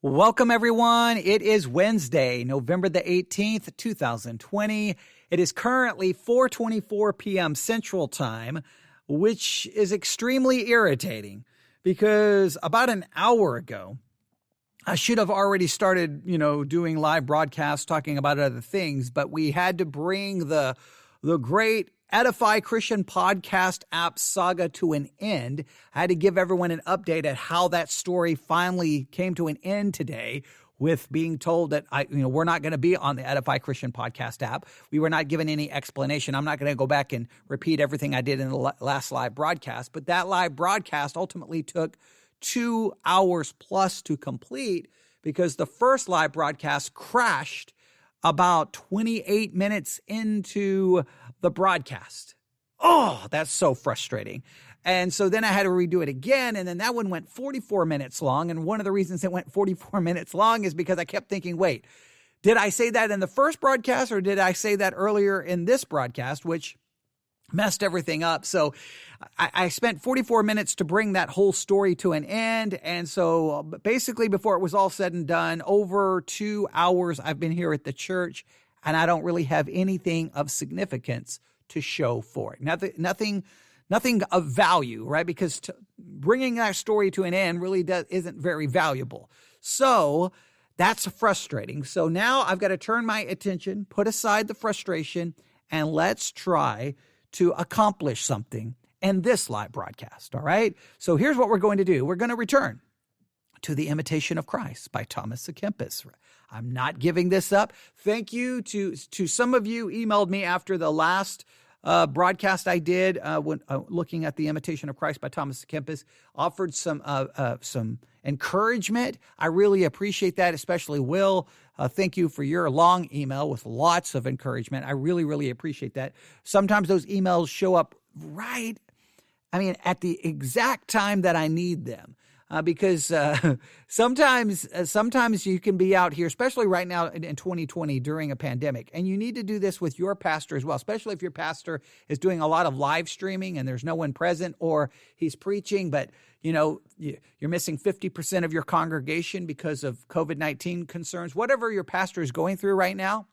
Welcome, everyone. It is Wednesday, November the 18th, 2020. It is currently 4:24 p.m. Central Time, which is extremely irritating because about an hour ago, I should have already started, doing live broadcasts talking about other things, but we had to bring the great Edify Christian podcast app saga to an end. I had to give everyone an update at how that story finally came to an end today with being told that we're not going to be on the Edify Christian podcast app. We were not given any explanation. I'm not going to go back and repeat everything I did in the last live broadcast, but that live broadcast ultimately took 2 hours plus to complete because the first live broadcast crashed about 28 minutes into the broadcast. Oh, that's so frustrating. And so then I had to redo it again. And then that one went 44 minutes long. And one of the reasons it went 44 minutes long is because I kept thinking, wait, did I say that in the first broadcast or did I say that earlier in this broadcast, which messed everything up. So I spent 44 minutes to bring that whole story to an end. And so basically before it was all said and done, over 2 hours I've been here at the church and I don't really have anything of significance to show for it. Nothing of value, right? Because bringing that story to an end really isn't very valuable. So that's frustrating. So now I've got to turn my attention, put aside the frustration, and let's try to accomplish something in this live broadcast, all right? So here's what we're going to do. We're going to return to the Imitation of Christ by Thomas à Kempis. I'm not giving this up. Thank you to some of you emailed me after the last broadcast I did when looking at the Imitation of Christ by Thomas à Kempis, offered some encouragement. I really appreciate that, especially Will. Thank you for your long email with lots of encouragement. I really, really appreciate that. Sometimes those emails show up at the exact time that I need them. Because sometimes you can be out here, especially right now in 2020 during a pandemic, and you need to do this with your pastor as well, especially if your pastor is doing a lot of live streaming and there's no one present or he's preaching, but you're missing 50% of your congregation because of COVID-19 concerns. Whatever your pastor is going through right now,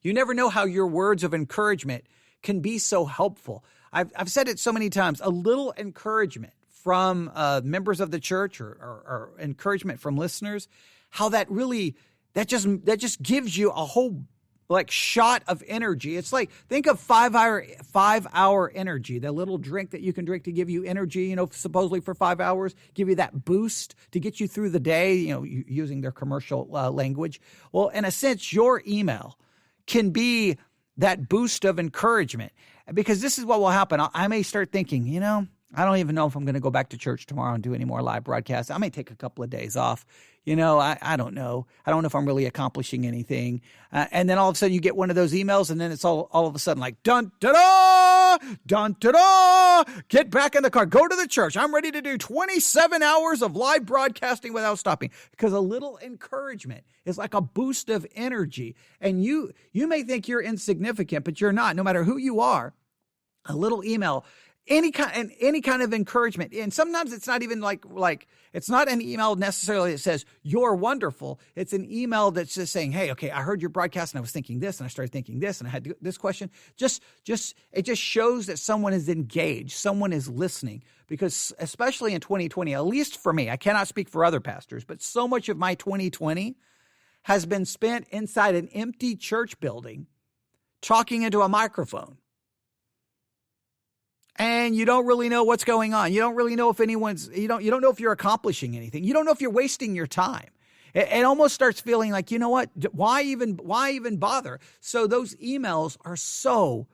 you never know how your words of encouragement can be so helpful. I've said it so many times, a little encouragement from members of the church or encouragement from listeners, how that just gives you a whole shot of energy. It's like, think of 5 hour energy, the little drink that you can drink to give you energy, supposedly for 5 hours, give you that boost to get you through the day, using their commercial language. Well, in a sense, your email can be that boost of encouragement, because this is what will happen. I may start thinking, I don't even know if I'm going to go back to church tomorrow and do any more live broadcasts. I may take a couple of days off. I don't know. I don't know if I'm really accomplishing anything. And then all of a sudden you get one of those emails and then it's all of a sudden like, dun, da, da, dun, da, da, get back in the car, go to the church. I'm ready to do 27 hours of live broadcasting without stopping, because a little encouragement is like a boost of energy. And you may think you're insignificant, but you're not. No matter who you are, a little email, any kind of encouragement. And sometimes it's not even like it's not an email necessarily that says you're wonderful. It's an email that's just saying, hey, okay, I heard your broadcast and I was thinking this and I started thinking this and I had this question. It just shows that someone is engaged, someone is listening, because especially in 2020, at least for me, I cannot speak for other pastors, but so much of my 2020 has been spent inside an empty church building talking into a microphone. And you don't really know what's going on. You don't really know if you don't know if you're accomplishing anything. You don't know if you're wasting your time. It almost starts feeling like, you know what? Why even bother? So those emails are so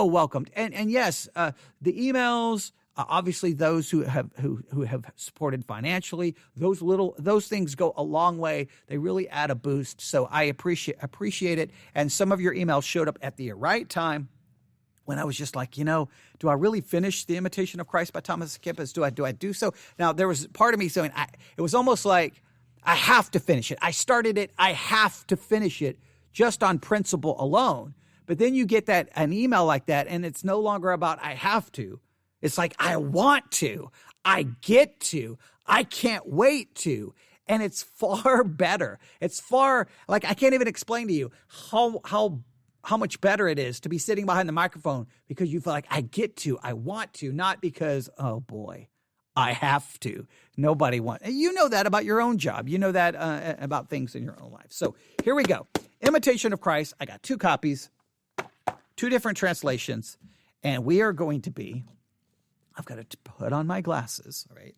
welcomed. And yes, the emails, obviously those who have supported financially, those things go a long way. They really add a boost. So I appreciate it. And some of your emails showed up at the right time, when I was just like, do I really finish The Imitation of Christ by Thomas à Kempis? Do I do so? Now, there was part of me saying, it was almost like I have to finish it. I started it. I have to finish it just on principle alone. But then you get an email like that, and it's no longer about I have to. It's like I want to. I get to. I can't wait to. And it's far better. It's far, like, I can't even explain to you how much better it is to be sitting behind the microphone because you feel like I want to, not because, oh boy, I have to. Nobody wants. You know that about your own job. You know that about things in your own life. So here we go. Imitation of Christ. I got 2 copies, 2 different translations, and we are going to be, I've got to put on my glasses, all right?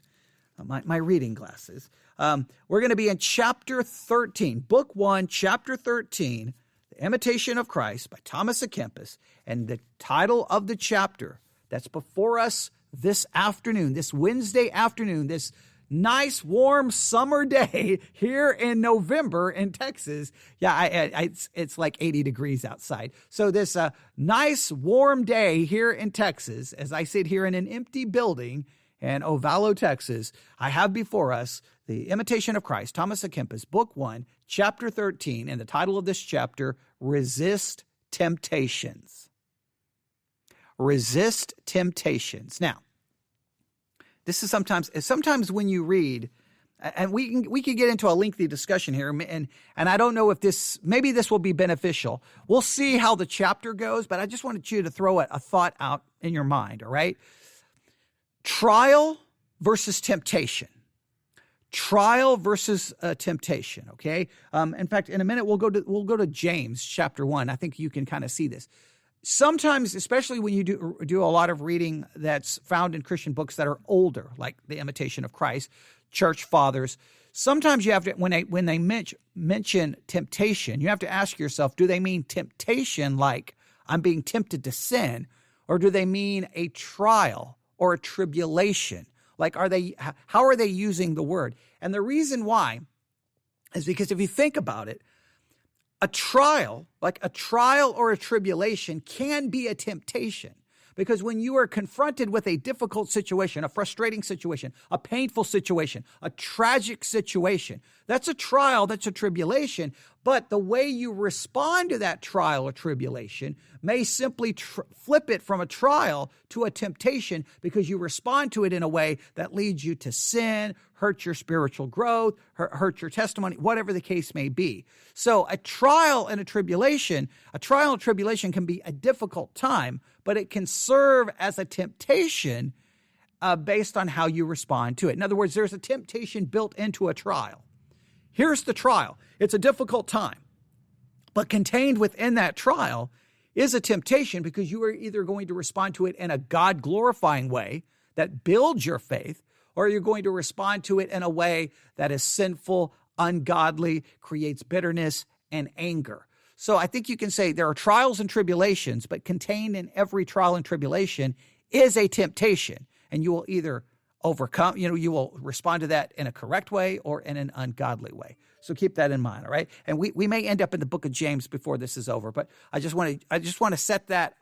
My reading glasses. We're going to be in chapter 13, book 1, chapter 13, The Imitation of Christ by Thomas à Kempis. And the title of the chapter that's before us this afternoon, this Wednesday afternoon, this nice warm summer day here in November in Texas. Yeah, it's like 80 degrees outside. So this nice warm day here in Texas, as I sit here in an empty building in Ovalo, Texas, I have before us The Imitation of Christ, Thomas à Kempis, book 1, chapter 13, and the title of this chapter, Resist Temptations. Resist Temptations. Now, this is sometimes when you read, and we can get into a lengthy discussion here, and I don't know if maybe this will be beneficial. We'll see how the chapter goes, but I just wanted you to throw a thought out in your mind, all right? Trial versus temptation. Trial versus temptation, okay? In fact, in a minute, we'll go to James chapter 1. I think you can kind of see this. Sometimes, especially when you do a lot of reading that's found in Christian books that are older, like The Imitation of Christ, church fathers, sometimes you have to, when they mention temptation, you have to ask yourself, do they mean temptation like I'm being tempted to sin, or do they mean a trial or a tribulation? Like, how are they using the word? And the reason why is because if you think about it, a trial or a tribulation can be a temptation, because when you are confronted with a difficult situation, a frustrating situation, a painful situation, a tragic situation, that's a trial, that's a tribulation. But the way you respond to that trial or tribulation may simply flip it from a trial to a temptation, because you respond to it in a way that leads you to sin, hurt your spiritual growth, hurt your testimony, whatever the case may be. So a trial and tribulation can be a difficult time, but it can serve as a temptation based on how you respond to it. In other words, there's a temptation built into a trial. Here's the trial. It's a difficult time, but contained within that trial is a temptation, because you are either going to respond to it in a God-glorifying way that builds your faith, or you're going to respond to it in a way that is sinful, ungodly, creates bitterness and anger. So I think you can say there are trials and tribulations, but contained in every trial and tribulation is a temptation, and you will either overcome, you will respond to that in a correct way or in an ungodly way. So keep that in mind, all right? And we may end up in the book of James before this is over, but I just want to set that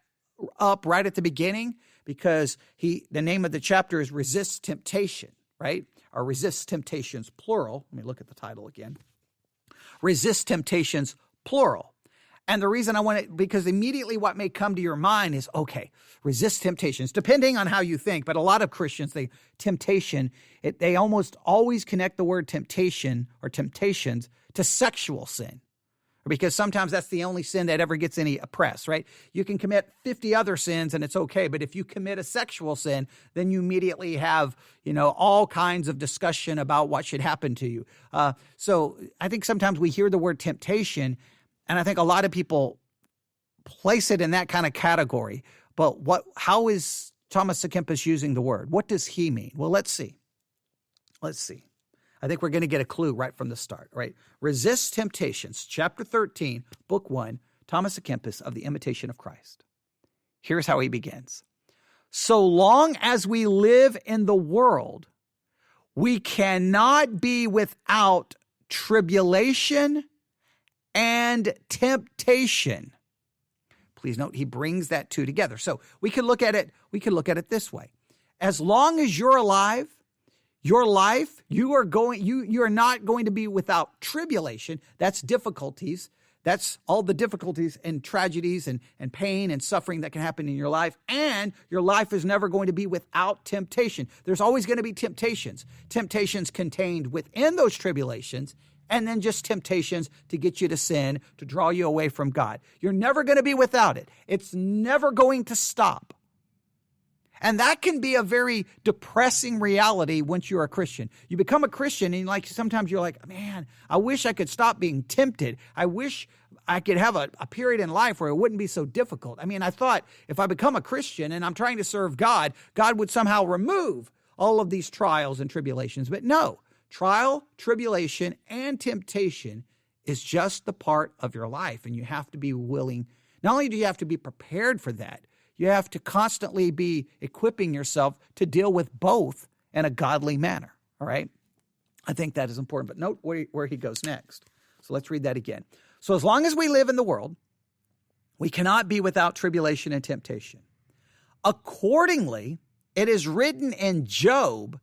up right at the beginning, because the name of the chapter is Resist Temptation, right? Or Resist Temptations, plural. Let me look at the title again. Resist Temptations, plural. And the reason I want it, because immediately what may come to your mind is, okay, resist temptations, depending on how you think. But a lot of Christians, they almost always connect the word temptation or temptations to sexual sin, because sometimes that's the only sin that ever gets any press, right? You can commit 50 other sins and it's okay. But if you commit a sexual sin, then you immediately have, all kinds of discussion about what should happen to you. So I think sometimes we hear the word temptation, and I think a lot of people place it in that kind of category. But how is Thomas à Kempis using the word? What does he mean? Well, let's see. I think we're going to get a clue right from the start, right? Resist Temptations, chapter 13, book 1, Thomas à Kempis of The Imitation of Christ. Here's how he begins. So long as we live in the world, we cannot be without tribulation and temptation. Please note, he brings that two together. So we could look at it this way. As long as you're alive, your life, you are not going to be without tribulation. That's difficulties. That's all the difficulties and tragedies and pain and suffering that can happen in your life. And your life is never going to be without temptation. There's always going to be temptations. Temptations contained within those tribulations, and then just temptations to get you to sin, to draw you away from God. You're never going to be without it. It's never going to stop. And that can be a very depressing reality once you're a Christian. You become a Christian and sometimes you're like, man, I wish I could stop being tempted. I wish I could have a period in life where it wouldn't be so difficult. I mean, I thought if I become a Christian and I'm trying to serve God, God would somehow remove all of these trials and tribulations. But no, trial, tribulation, and temptation is just the part of your life. And you have to be willing. Not only do you have to be prepared for that, you have to constantly be equipping yourself to deal with both in a godly manner, all right? I think that is important, but note where he goes next. So let's read that again. So as long as we live in the world, we cannot be without tribulation and temptation. Accordingly, it is written in Job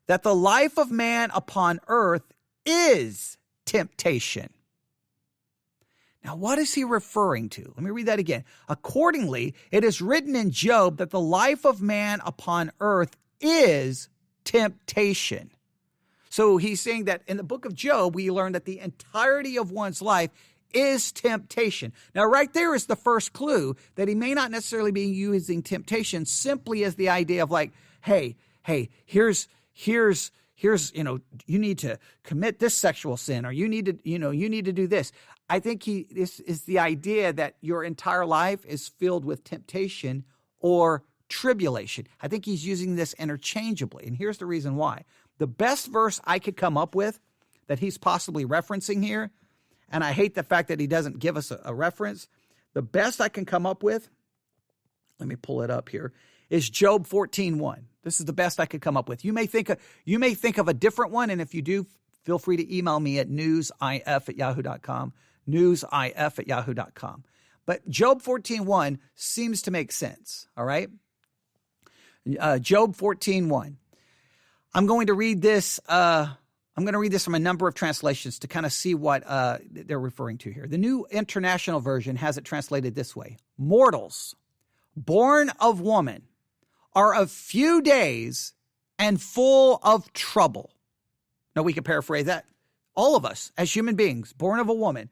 that the life of man upon earth is temptation. Now, what is he referring to? Let me read that again. Accordingly, it is written in Job that the life of man upon earth is temptation. So he's saying that in the book of Job, we learn that the entirety of one's life is temptation. Now, right there is the first clue that he may not necessarily be using temptation simply as the idea of like, hey, here's, you need to commit this sexual sin, or you need to do this. I think this is the idea that your entire life is filled with temptation or tribulation. I think he's using this interchangeably, and here's the reason why. The best verse I could come up with that he's possibly referencing here, and I hate the fact that he doesn't give us a reference, the best I can come up with, let me pull it up here, is Job 14:1. This is the best I could come up with. You may think of a different one, and if you do, feel free to email me at newsif@yahoo.com, newsif@yahoo.com. But Job 14:1 seems to make sense, all right? Job 14:1. I'm going to read this from a number of translations to kind of see what they're referring to here. The New International Version has it translated this way. Mortals, born of woman, are of few days and full of trouble. Now, we can paraphrase that. All of us, as human beings, born of a woman,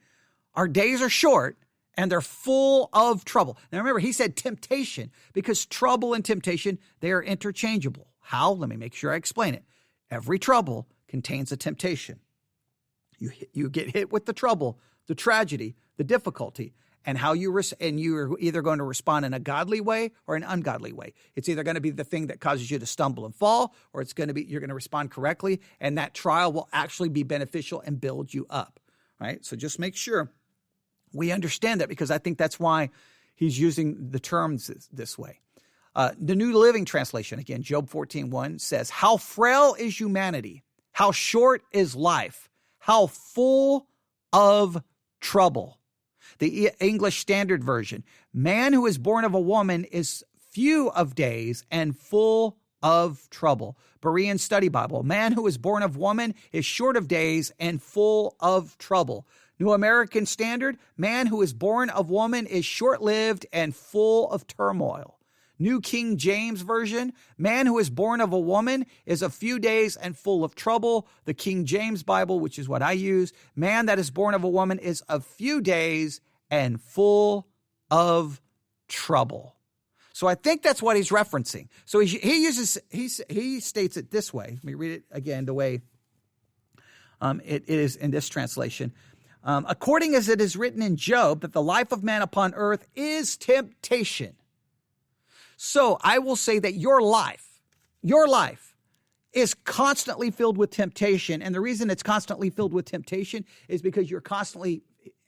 our days are short and they're full of trouble. Now, remember, he said temptation because trouble and temptation, they are interchangeable. How? Let me make sure I explain it. Every trouble contains a temptation. You get hit with the trouble, the tragedy, the difficulty, and you're either going to respond in a godly way or an ungodly way. It's either going to be the thing that causes you to stumble and fall, or you're going to respond correctly, and that trial will actually be beneficial and build you up, right? So just make sure we understand that, because I think that's why he's using the terms this way. The New Living Translation, again, Job 14:1 says, "How frail is humanity, how short is life, how full of trouble." The English Standard Version, "Man who is born of a woman is few of days and full of trouble." Berean Study Bible, "Man who is born of woman is short of days and full of trouble." New American Standard, "Man who is born of woman is short-lived and full of turmoil." New King James Version, "Man who is born of a woman is a few days and full of trouble." The King James Bible, which is what I use, "Man that is born of a woman is a few days and full of trouble." So I think that's what he's referencing. So he states it this way. Let me read it again the way it is in this translation. "According as it is written in Job that the life of man upon earth is temptation." So I will say that your life is constantly filled with temptation. And the reason it's constantly filled with temptation is because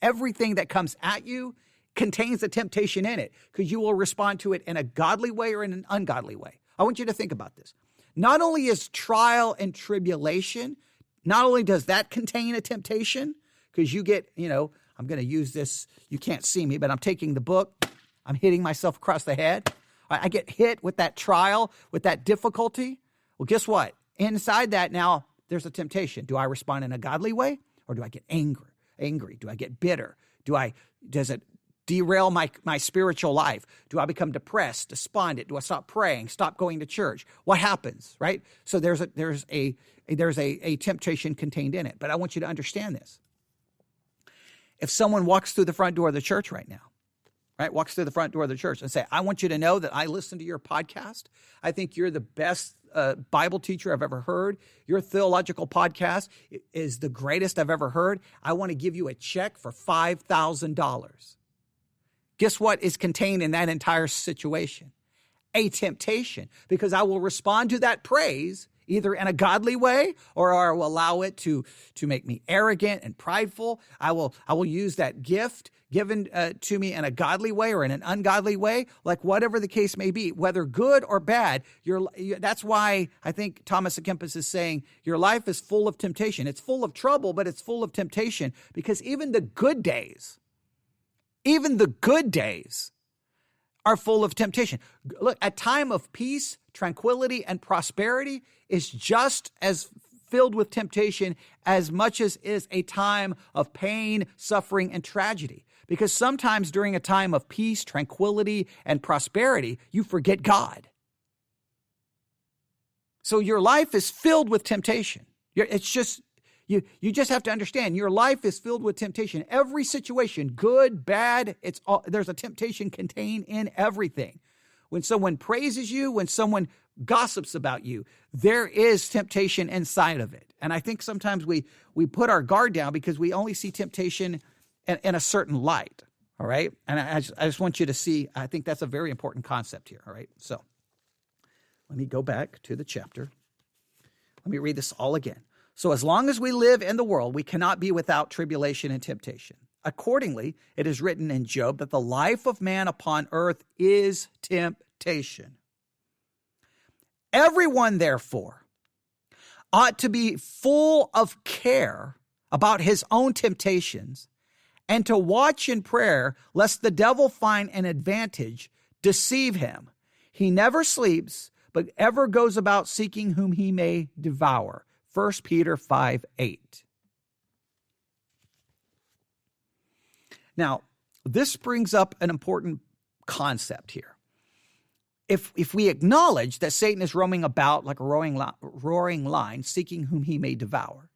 everything that comes at you contains a temptation in it, because you will respond to it in a godly way or in an ungodly way. I want you to think about this. Not only is trial and tribulation, not only does that contain a temptation, because you get, I'm going to use this, you can't see me, but I'm taking the book, I'm hitting myself across the head. I get hit with that trial, with that difficulty. Well, guess what? Inside that now, there's a temptation. Do I respond in a godly way, or do I get angry? Do I get bitter? Does it derail my spiritual life? Do I become depressed, despondent? Do I stop praying, stop going to church? What happens, right? So there's a temptation contained in it. But I want you to understand this. If someone walks through the front door of the church right now, right, walks through the front door of the church and say, I want you to know that I listen to your podcast. I think you're the best Bible teacher I've ever heard. Your theological podcast is the greatest I've ever heard. I want to give you a check for $5,000. Guess what is contained in that entire situation? A temptation, because I will respond to that praise either in a godly way, or I will allow it to make me arrogant and prideful. I will use that gift given to me in a godly way or in an ungodly way, like whatever the case may be, whether good or bad. That's why I think Thomas à Kempis is saying your life is full of temptation. It's full of trouble, but it's full of temptation, because even the good days are full of temptation. Look, a time of peace, tranquility, and prosperity is just as filled with temptation as much as is a time of pain, suffering, and tragedy. Because sometimes during a time of peace, tranquility, and prosperity, you forget God. So your life is filled with temptation. It's just, you just have to understand, your life is filled with temptation. Every situation, good, bad, there's a temptation contained in everything. When someone praises you, when someone gossips about you, there is temptation inside of it. And I think sometimes we put our guard down because we only see temptation in a certain light, all right? And I just want you to see, I think that's a very important concept here, all right? So let me go back to the chapter. Let me read this all again. So as long as we live in the world, we cannot be without tribulation and temptation. Accordingly, it is written in Job that the life of man upon earth is temptation. Everyone, therefore, ought to be full of care about his own temptations and to watch in prayer lest the devil find an advantage, deceive him. He never sleeps, but ever goes about seeking whom he may devour. 1 Peter 5:8. Now, this brings up an important concept here. If we acknowledge that Satan is roaming about like a roaring lion, seeking whom he may devour,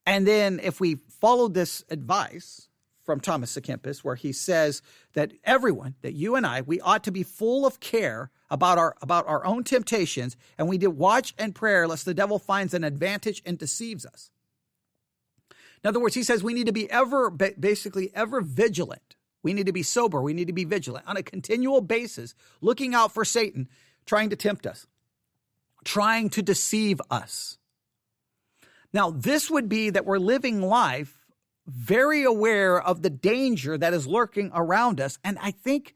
and then if we follow this advice from Thomas à Kempis, where he says that everyone, that you and I, we ought to be full of care about our own temptations, and we do watch and prayer lest the devil finds an advantage and deceives us. In other words, he says we need to be ever vigilant. We need to be sober. We need to be vigilant on a continual basis, looking out for Satan, trying to tempt us, trying to deceive us. Now, this would be that we're living life very aware of the danger that is lurking around us. And I think,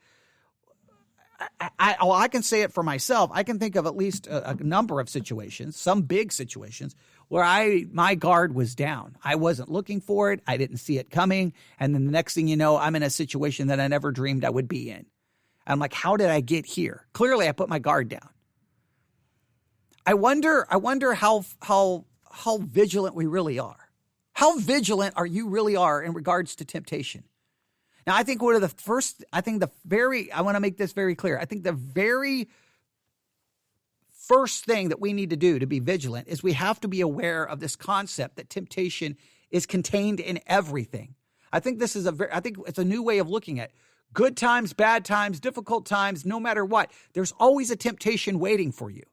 I can say it for myself. I can think of at least a number of situations, some big situations, where my guard was down. I wasn't looking for it. I didn't see it coming. And then the next thing you know, I'm in a situation that I never dreamed I would be in. I'm like, how did I get here? Clearly, I put my guard down. I wonder how vigilant we really are. How vigilant are you really are in regards to temptation? Now, I think I want to make this very clear. I think the very first thing that we need to do to be vigilant is we have to be aware of this concept that temptation is contained in everything. I think it's a new way of looking at good times, bad times, difficult times, no matter what. There's always a temptation waiting for you.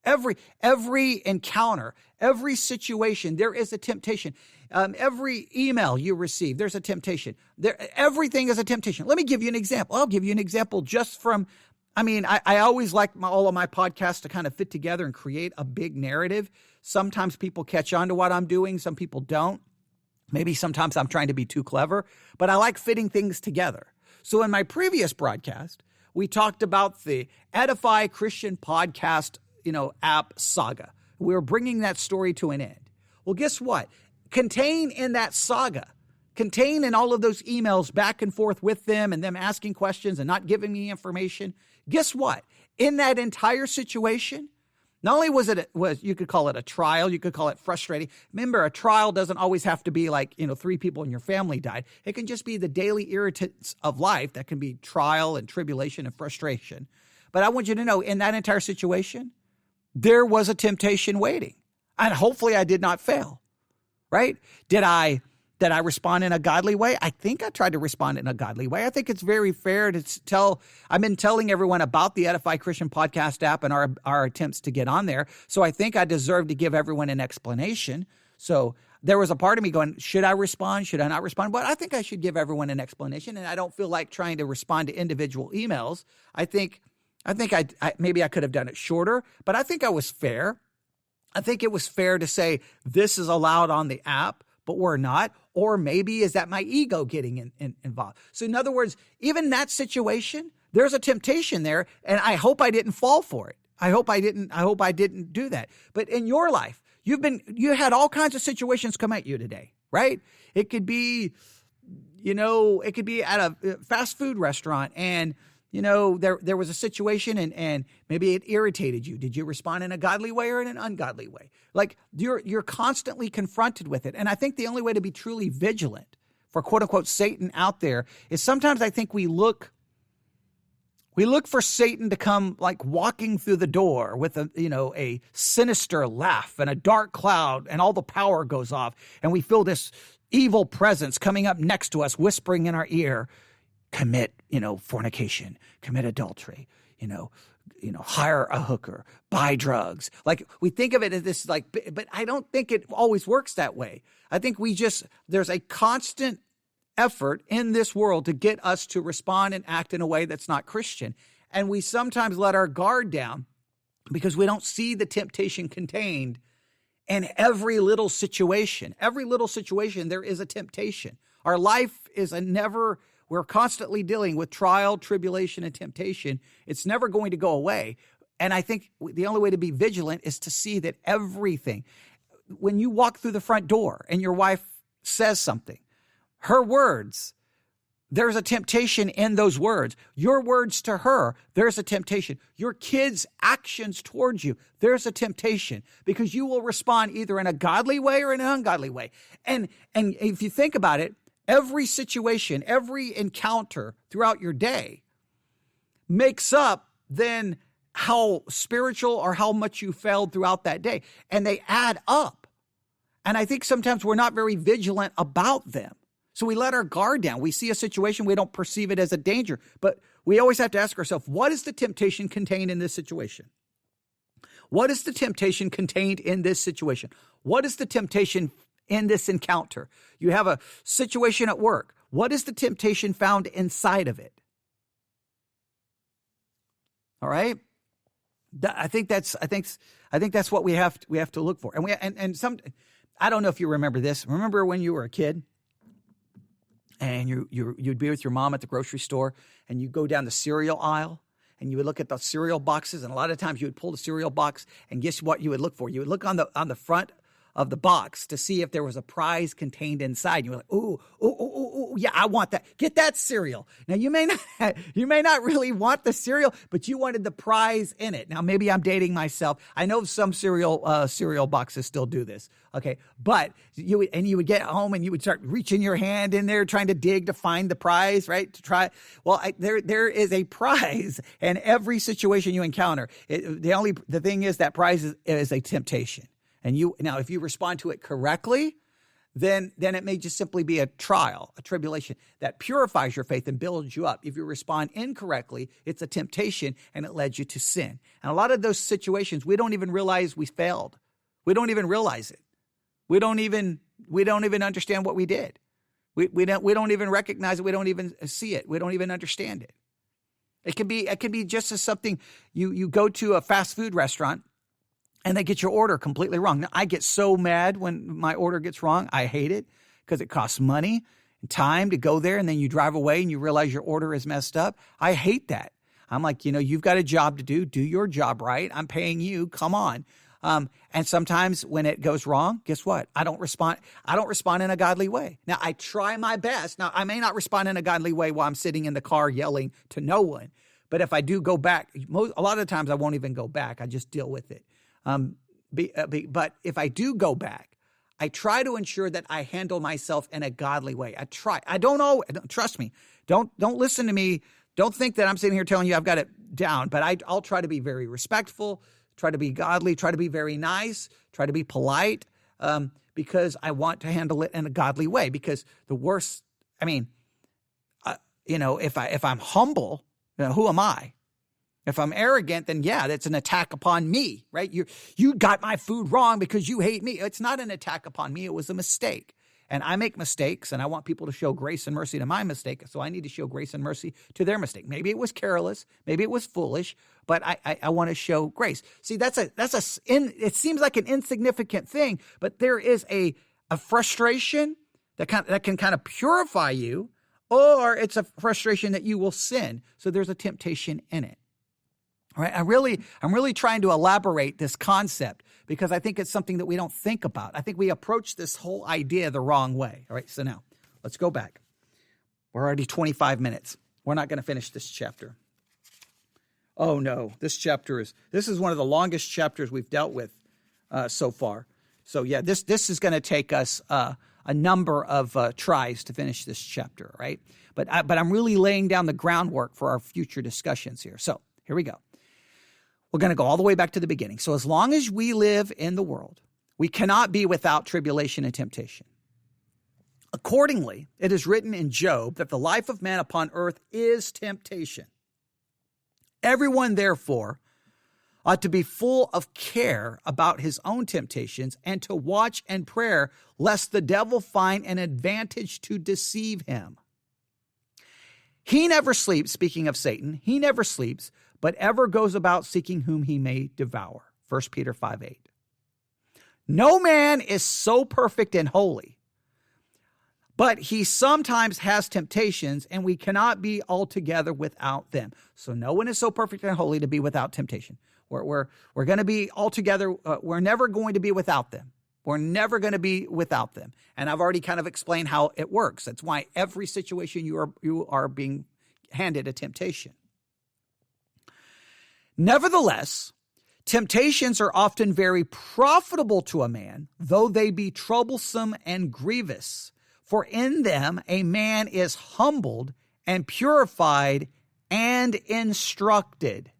Every encounter, every situation, there is a temptation. Every email you receive, there's a temptation. Everything is a temptation. Let me give you an example. I'll give you an example just from, I always like all of my podcasts to kind of fit together and create a big narrative. Sometimes people catch on to what I'm doing. Some people don't. Maybe sometimes I'm trying to be too clever, but I like fitting things together. So in my previous broadcast, we talked about the Edify Christian Podcast app saga. We were bringing that story to an end. Well, guess what? Contained in that saga, contained in all of those emails back and forth with them and them asking questions and not giving me information, guess what? In that entire situation, Not only was you could call it a trial, you could call it frustrating. Remember, a trial doesn't always have to be like, 3 people in your family died. It can just be the daily irritants of life. That can be trial and tribulation and frustration. But I want you to know, in that entire situation, there was a temptation waiting. And hopefully I did not fail, right? Did I respond in a godly way? I think I tried to respond in a godly way. I think it's very fair to I've been telling everyone about the Edify Christian podcast app and our attempts to get on there. So I think I deserve to give everyone an explanation. So there was a part of me going, should I respond? Should I not respond? But I think I should give everyone an explanation. And I don't feel like trying to respond to individual emails. I think maybe I could have done it shorter, but I think I was fair. I think it was fair to say this is allowed on the app, but we're not. Or maybe is that my ego getting involved? So in other words, even that situation, there's a temptation there, and I hope I didn't fall for it. I hope I didn't do that. But in your life, you had all kinds of situations come at you today, right? It could be, at a fast food restaurant, and there was a situation and maybe it irritated you. Did you respond in a godly way or in an ungodly way? Like you're constantly confronted with it. And I think the only way to be truly vigilant for quote unquote Satan out there is sometimes I think we look for Satan to come like walking through the door with a sinister laugh and a dark cloud, and all the power goes off and we feel this evil presence coming up next to us, whispering in our ear, commit, fornication, commit adultery, hire a hooker, buy drugs. Like we think of it as this, but I don't think it always works that way. I think there's a constant effort in this world to get us to respond and act in a way that's not Christian. And we sometimes let our guard down because we don't see the temptation contained in every little situation. Every little situation, there is a temptation. Our life is we're constantly dealing with trial, tribulation, and temptation. It's never going to go away. And I think the only way to be vigilant is to see that everything, when you walk through the front door and your wife says something, her words, there's a temptation in those words. Your words to her, there's a temptation. Your kids' actions towards you, there's a temptation because you will respond either in a godly way or in an ungodly way. And if you think about it, every situation, every encounter throughout your day makes up then how spiritual or how much you failed throughout that day. And they add up. And I think sometimes we're not very vigilant about them. So we let our guard down. We see a situation, we don't perceive it as a danger. But we always have to ask ourselves, what is the temptation contained in this situation? What is the temptation contained in this situation? What is the temptation in this encounter? You have a situation at work. What is the temptation found inside of it? All right. I think that's what we have to look for. I don't know if you remember this. Remember when you were a kid and you'd be with your mom at the grocery store and you go down the cereal aisle and you would look at the cereal boxes, and a lot of times you would pull the cereal box and guess what you would look for? You would look on the front of the box to see if there was a prize contained inside. You were like, ooh, yeah, I want that. Get that cereal. Now you may not really want the cereal, but you wanted the prize in it. Now maybe I'm dating myself. I know some cereal boxes still do this. Okay, but you would get home and you would start reaching your hand in there trying to dig to find the prize, right? To try. Well, there is a prize in every situation you encounter. The thing is that prize is a temptation. And now, if you respond to it correctly, then it may just simply be a trial, a tribulation that purifies your faith and builds you up. If you respond incorrectly, it's a temptation and it led you to sin. And a lot of those situations, we don't even realize we failed. We don't even realize it. We don't even understand what we did. We don't even recognize it. We don't even see it. We don't even understand it. It can be just as something you go to a fast food restaurant and they get your order completely wrong. Now, I get so mad when my order gets wrong. I hate it because it costs money and time to go there, and then you drive away and you realize your order is messed up. I hate that. I'm like, you've got a job to do. Do your job right. I'm paying you. Come on. And sometimes when it goes wrong, guess what? I don't respond in a godly way. Now, I try my best. Now, I may not respond in a godly way while I'm sitting in the car yelling to no one. But if I do go back, a lot of times I won't even go back. I just deal with it. But if I do go back, I try to ensure that I handle myself in a godly way. I try. I don't always, trust me. Don't listen to me. Don't think that I'm sitting here telling you I've got it down, but I'll try to be very respectful, try to be godly, try to be very nice, try to be polite, because I want to handle it in a godly way. Because the worst, if I'm humble, who am I? If I'm arrogant, then yeah, that's an attack upon me, right? You got my food wrong because you hate me. It's not an attack upon me. It was a mistake. And I make mistakes, and I want people to show grace and mercy to my mistake. So I need to show grace and mercy to their mistake. Maybe it was careless, maybe it was foolish, but I want to show grace. See, it seems like an insignificant thing, but there is a frustration that can kind of purify you, or it's a frustration that you will sin. So there's a temptation in it. All right, I'm really trying to elaborate this concept because I think it's something that we don't think about. I think we approach this whole idea the wrong way. All right, so now let's go back. We're already 25 minutes. We're not going to finish this chapter. Oh no, this is one of the longest chapters we've dealt with so far. So yeah, this is going to take us a number of tries to finish this chapter, right? But I'm really laying down the groundwork for our future discussions here. So here we go. We're going to go all the way back to the beginning. So as long as we live in the world, we cannot be without tribulation and temptation. Accordingly, it is written in Job that the life of man upon earth is temptation. Everyone, therefore, ought to be full of care about his own temptations and to watch and pray, lest the devil find an advantage to deceive him. He never sleeps, speaking of Satan, he never sleeps, but ever goes about seeking whom he may devour. 1 Peter 5:8. No man is so perfect and holy, but he sometimes has temptations, and we cannot be altogether without them. So no one is so perfect and holy to be without temptation. We're going to be altogether. We're never going to be without them. We're never going to be without them. And I've already kind of explained how it works. That's why every situation you are being handed a temptation. Nevertheless, temptations are often very profitable to a man, though they be troublesome and grievous. For in them a man is humbled and purified and instructed.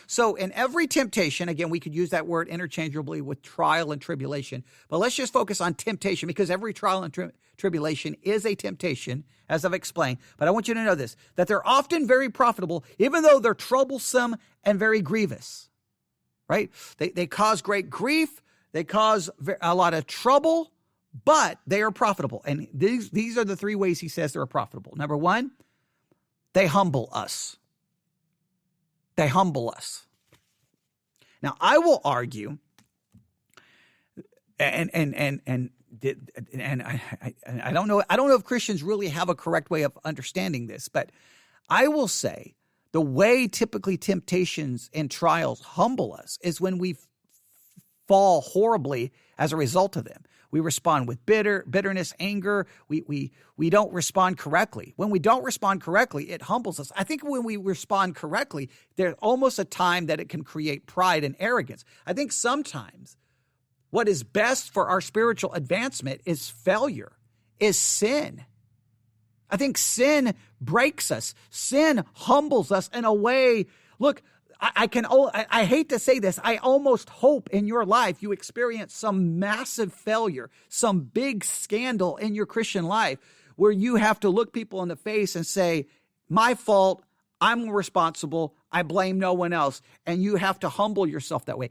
So in every temptation, again, we could use that word interchangeably with trial and tribulation, but let's just focus on temptation because every trial and tribulation is a temptation, as I've explained. But I want you to know this, that they're often very profitable, even though they're troublesome and very grievous, right? They cause great grief. They cause a lot of trouble, but they are profitable. And these are the three ways he says they're profitable. Number one, they humble us. They humble us. Now, I will argue, and I don't know if Christians really have a correct way of understanding this, but I will say the way typically temptations and trials humble us is when we fall horribly as a result of them. We respond with bitterness, anger. We don't respond correctly. When we don't respond correctly, it humbles us. I think when we respond correctly, there's almost a time that it can create pride and arrogance. I think sometimes what is best for our spiritual advancement is failure, is sin. I think sin breaks us. Sin humbles us in a way. Look, I hate to say this. I almost hope in your life you experience some massive failure, some big scandal in your Christian life where you have to look people in the face and say, my fault, I'm responsible, I blame no one else. And you have to humble yourself that way.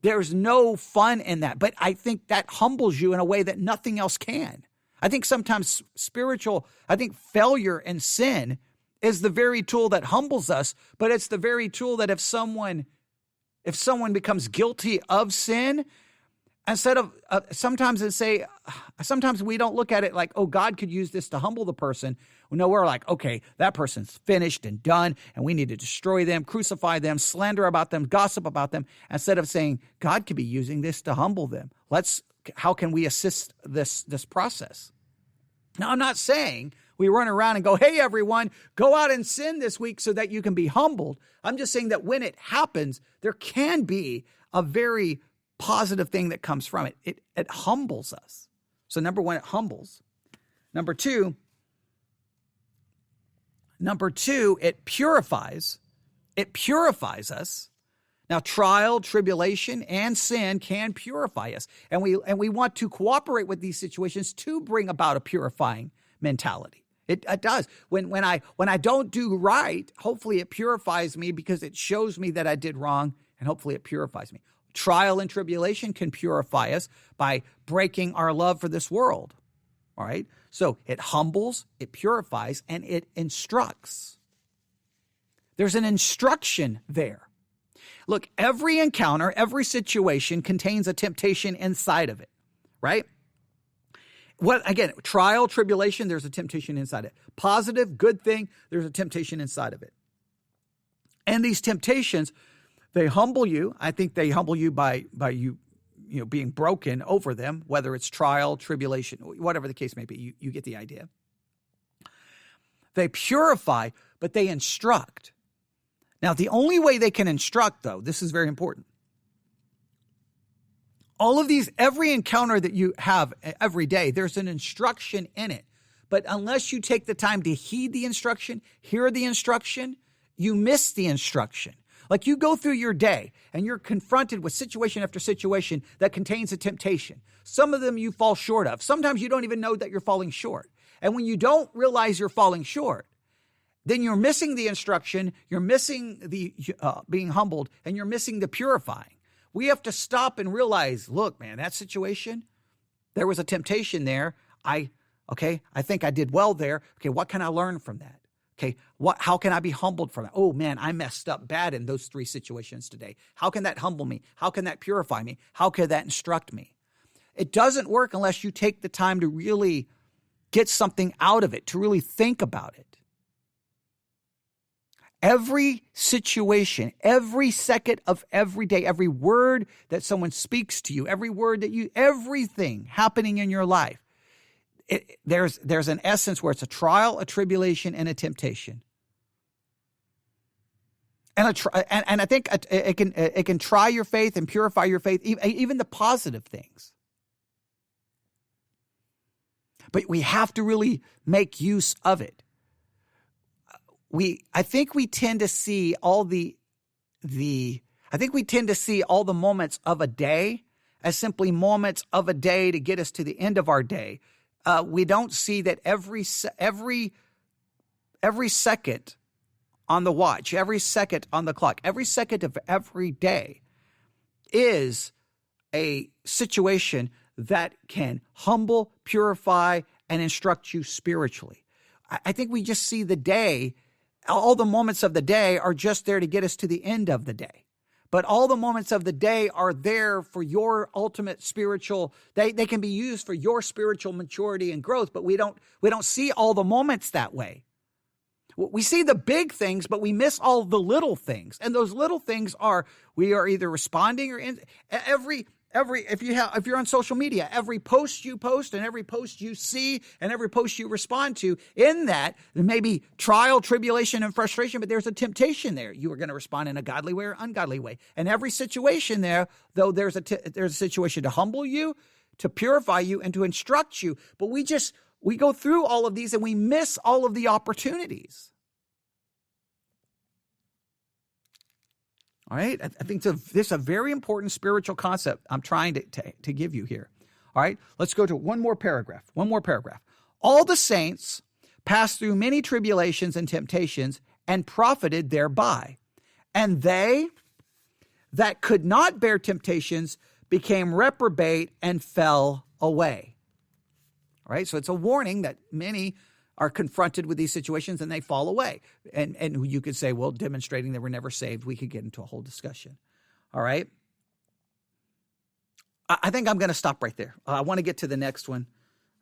There's no fun in that, but I think that humbles you in a way that nothing else can. I think sometimes failure and sin is the very tool that humbles us, but it's the very tool that if someone becomes guilty of sin, instead of sometimes we don't look at it like, oh, God could use this to humble the person. No, we're like, okay, that person's finished and done, and we need to destroy them, crucify them, slander about them, gossip about them, instead of saying, God could be using this to humble them. How can we assist this process? Now, I'm not saying we run around and go, hey, everyone, go out and sin this week so that you can be humbled. I'm just saying that when it happens, there can be a very positive thing that comes from it. It humbles us. So number one, it humbles. Number two, it purifies. It purifies us. Now, trial, tribulation, and sin can purify us. And we want to cooperate with these situations to bring about a purifying mentality. It does. When I don't do right, hopefully it purifies me because it shows me that I did wrong, and hopefully it purifies me. Trial and tribulation can purify us by breaking our love for this world. All right? So it humbles, it purifies, and it instructs. There's an instruction there. Look, every encounter, every situation contains a temptation inside of it, right? Again, trial, tribulation, there's a temptation inside it. Positive, good thing, there's a temptation inside of it. And these temptations, they humble you. I think they humble you by you being broken over them, whether it's trial, tribulation, whatever the case may be. You get the idea. They purify, but they instruct. Now, the only way they can instruct, though, this is very important. All of these, every encounter that you have every day, there's an instruction in it. But unless you take the time to heed the instruction, hear the instruction, you miss the instruction. Like you go through your day and you're confronted with situation after situation that contains a temptation. Some of them you fall short of. Sometimes you don't even know that you're falling short. And when you don't realize you're falling short, then you're missing the instruction, you're missing the being humbled, and you're missing the purifying. We have to stop and realize, look, man, that situation, there was a temptation there. I think I did well there. Okay, what can I learn from that? Okay, how can I be humbled from that? Oh, man, I messed up bad in those three situations today. How can that humble me? How can that purify me? How can that instruct me? It doesn't work unless you take the time to really get something out of it, to really think about it. Every situation, every second of every day, every word that someone speaks to you, everything happening in your life, there's an essence where it's a trial, a tribulation, and a temptation. And I think it can try your faith and purify your faith, even the positive things. But we have to really make use of it. I think we tend to see all the moments of a day as simply moments of a day to get us to the end of our day. We don't see that every second on the watch, every second on the clock, every second of every day is a situation that can humble, purify, and instruct you spiritually. I think we just see the day. All the moments of the day are just there to get us to the end of the day. But all the moments of the day are there for your ultimate spiritual, they can be used for your spiritual maturity and growth, but we don't see all the moments that way. We see the big things, but we miss all the little things. And those little things we are either responding or if you're on social media, every post you post and every post you see and every post you respond to, in that there may be trial, tribulation, and frustration, but there's a temptation there. You are going to respond in a godly way or ungodly way. And every situation there, though, there's a situation to humble you, to purify you, and to instruct you. But we go through all of these and we miss all of the opportunities. All right, I think this is a very important spiritual concept I'm trying to give you here. All right, let's go to one more paragraph. All the saints passed through many tribulations and temptations and profited thereby. And they that could not bear temptations became reprobate and fell away. All right, so it's a warning that many are confronted with these situations and they fall away. And you could say, well, demonstrating they were never saved, we could get into a whole discussion. All right. I think I'm going to stop right there. I want to get to the next one.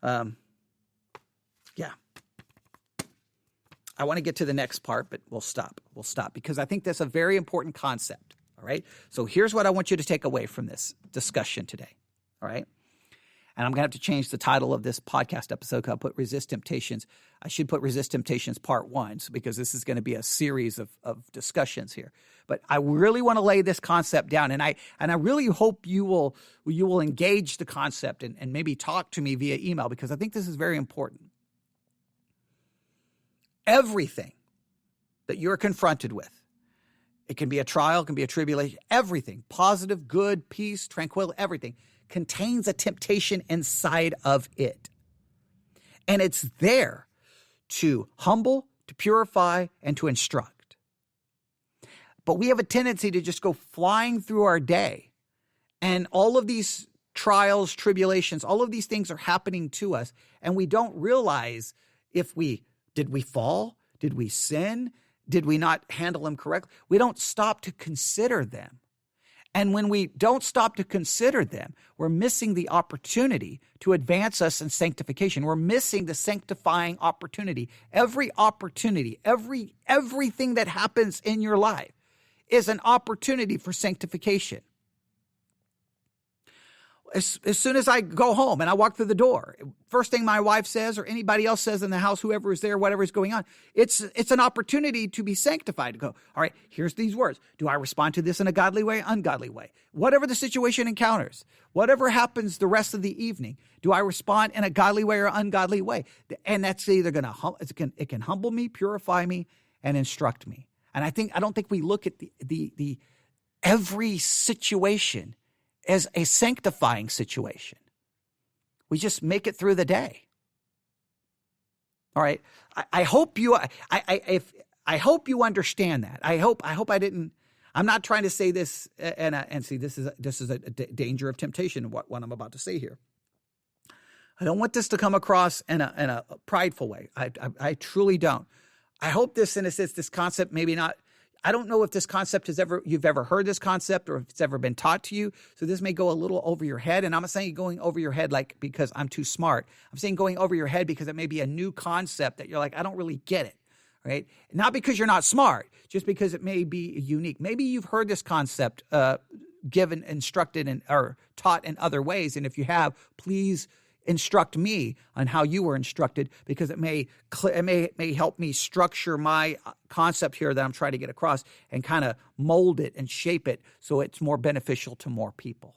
I want to get to the next part, but we'll stop because I think that's a very important concept. All right. So here's what I want you to take away from this discussion today. All right. And I'm going to have to change the title of this podcast episode. I'll put Resist Temptations. I should put Resist Temptations Part 1 because this is going to be a series of discussions here. But I really want to lay this concept down. And I really hope you will engage the concept and maybe talk to me via email, because I think this is very important. Everything that you're confronted with, it can be a trial, it can be a tribulation, everything, positive, good, peace, tranquility, everything contains a temptation inside of it. And it's there to humble, to purify, and to instruct. But we have a tendency to just go flying through our day, and all of these trials, tribulations, all of these things are happening to us, and we don't realize did we fall? Did we sin? Did we not handle them correctly? We don't stop to consider them. And when we don't stop to consider them, we're missing the opportunity to advance us in sanctification. We're missing the sanctifying opportunity. Every opportunity, everything that happens in your life is an opportunity for sanctification. As soon as I go home and I walk through the door, first thing my wife says or anybody else says in the house, whoever is there, whatever is going on, it's an opportunity to be sanctified, to go, all right, here's these words. Do I respond to this in a godly way, ungodly way? Whatever the situation encounters, whatever happens the rest of the evening, do I respond in a godly way or ungodly way? And that's either it can humble me, purify me, and instruct me. And I don't think we look at the every situation as a sanctifying situation. We just make it through the day. All right. I hope you understand that. I hope I didn't. I'm not trying to say this and see this is a danger of temptation. What I'm about to say here. I don't want this to come across in a prideful way. I truly don't. I hope this, in a sense, this concept maybe not. I don't know if this concept you've ever heard this concept or if it's ever been taught to you. So this may go a little over your head. And I'm not saying going over your head like because I'm too smart. I'm saying going over your head because it may be a new concept that you're like, I don't really get it. Right? Not because you're not smart, just because it may be unique. Maybe you've heard this concept given, instructed, or taught in other ways. And if you have, please instruct me on how you were instructed, because it may help me structure my concept here that I'm trying to get across and kind of mold it and shape it so it's more beneficial to more people.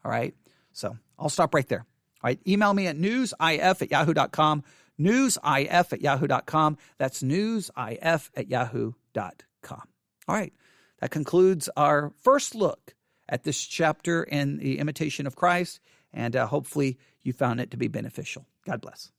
All right. So I'll stop right there. All right. Email me at newsif@yahoo.com, newsif@yahoo.com. That's newsif@yahoo.com. All right. That concludes our first look at this chapter in the Imitation of Christ. And hopefully you found it to be beneficial. God bless.